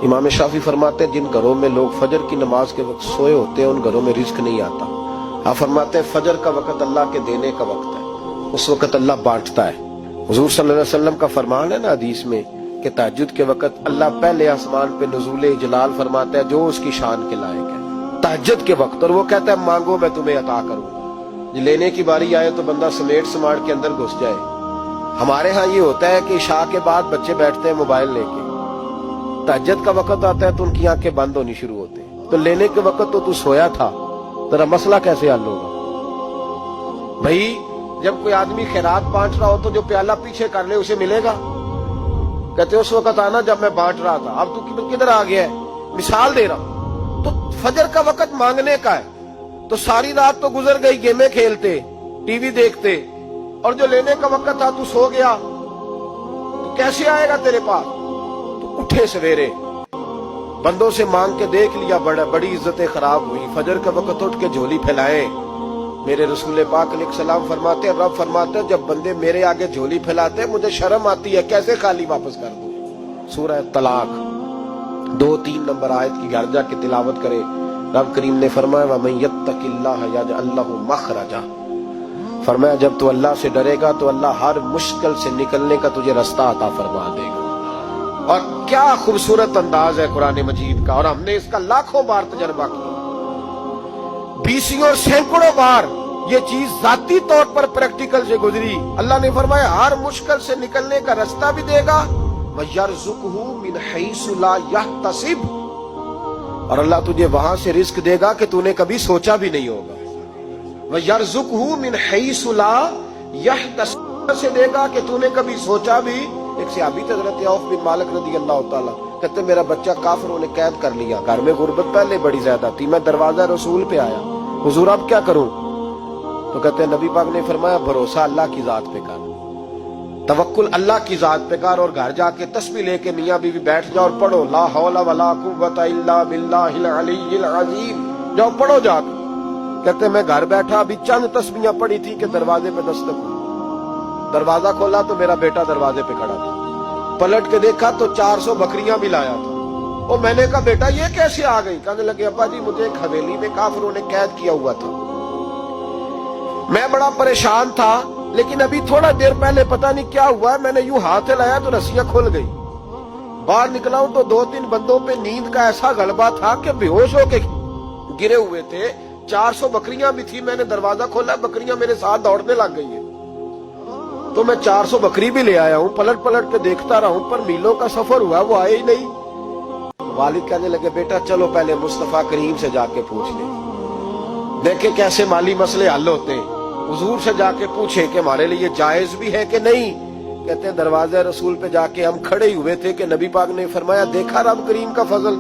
इमाम शाफी फरमाते हैं जिन घरों में लोग फजर की नमाज के वक्त सोए होते हैं उन घरों में रिस्क नहीं आता। आप फरमाते हैं फजर का वक्त अल्लाह के देने का वक्त है, उस वक्त अल्लाह बांटता है। हुजूर सल्लल्लाहु अलैहि वसल्लम का फरमान है ना हदीस में कि तहज्जुद के वक्त अल्लाह पहले आसमान पे नुज़ूल जलाल फरमाता है जो उसकी शान के लायक है तहज्जुद के वक्त, और वो कहता है मांगो मैं तुम्हें अता करूंगा। लेने की बारी आए तो बंदा समेट समाट के अंदर घुस जाए। हमारे यहाँ ये होता है कि इशा के बाद बच्चे बैठते हैं मोबाइल लेके, तहज्जुद का वक्त आता है तो उनकी आंखें बंद होनी शुरू होती है। तो लेने के वक्त तो तू सोया था, तेरा मसला कैसे हल होगा? भाई जब कोई आदमी खैरात बांट रहा हो तो जो प्याला पीछे कर ले उसे मिलेगा? कहते उस वक्त आना जब मैं बांट रहा था, अब तू किधर आ गया है? मिसाल दे रहा हूं। तो फजर का वक्त मांगने का है, तो सारी रात तो गुजर गई गेमें खेलते, टीवी देखते, और जो लेने का वक्त था तू सो गया, तो कैसे आएगा तेरे पास? तो उठे सवेरे, बंदों से मांग के देख लिया, बड़ी इज्जतें खराब हुई। फजर के वक्त उठ के झोली फैलाए। मेरे रसूल पाक अलैहिस्सलाम फरमाते हैं, रब फरमाते हैं जब बंदे मेरे आगे झोली फैलाते हैं मुझे शर्म आती है, कैसे खाली वापस कर दूं। सूरह तलाक 2-3 नंबर आयत की घर जाके तिलावत करे। रब करीम ने फरमाया वमन यत्तकिल्लाह यजअल लहु मखरजा, फरमाया जब तू अल्लाह से डरेगा तो अल्लाह हर मुश्किल से निकलने का तुझे रास्ता अता फरमा देगा। और क्या खूबसूरत अंदाज है कुरान मजीद का, और हमने इसका लाखों बार तजर्बा किया, 20 और सैकड़ों बार ये चीज जाती तौर पर प्रैक्टिकल से गुजरी। अल्लाह ने फरमाया हर मुश्किल से निकलने का रास्ता भी देगा, वयरज़ुक़हु मिन हैसु ला यहतसिब, और अल्लाह तुझे वहां से रिस्क देगा कि तूने कभी सोचा भी नहीं होगा। वयरज़ुक़हु मिन हैसु ला यहतसिब से देगा कि तूने कभी सोचा भी। एक सहाबी थे हज़रत औफ बिन मालिक रज़ी अल्लाह तआला, कहते मेरा बच्चा काफिरों ने कैद कर लिया, घर में गुर्बत पहले बड़ी ज्यादा थी, मैं दरवाजा रसूल पे आया, हुजूर अब क्या करूं? तो कहते नबी पाक ने फरमाया भरोसा अल्लाह की जात पे कर, तवक्कुल अल्लाह की जात पे कर, और घर जाके तस्बीह लेके मियां बीवी बैठ जाओ और पढ़ो ला हौला वला कुव्वता इल्ला बिल्लाहिल अलीय्यिल अज़ीम, जाओ पढ़ो जाके। कहते मैं घर बैठा अभी चंद तस्बीहां पढ़ी थी कि दरवाजे पे दस्तक हुई, दरवाजा खोला तो मेरा बेटा दरवाजे पे खड़ा था, पलट के देखा तो 400 बकरियां भी लाया था। और मैंने कहा बेटा ये कैसे आ गई? कहने लगे अब्बा जी मुझे एक हवेली में काफिरों ने कैद किया हुआ था, मैं बड़ा परेशान था, लेकिन अभी थोड़ा देर पहले पता नहीं क्या हुआ है, मैंने यूं हाथ हिलाया तो रस्सियां खुल गई, बाहर निकला हूं तो 2-3 बंदों पे नींद का ऐसा गलबा था कि बेहोश होके गिरे हुए थे, 400 बकरियां भी थी, मैंने दरवाजा खोला, बकरियां मेरे साथ दौड़ने लग गई है, तो मैं 400 बकरी भी ले आया हूं, पलट पलट के देखता रहा हूं, पर मीलों का सफर हुआ वो आए ही नहीं। वालिद कहने लगे बेटा चलो पहले मुस्तफा करीम से जाके पूछ ले, देखे कैसे माली मसले हल होते हैं, हुजूर से जाके पूछे कि हमारे लिए जायज भी है कि नहीं। कहते हैं दरवाजे रसूल पे जाके हम खड़े हुए थे कि नबी पाक ने फरमाया देखा रब करीम का फजल,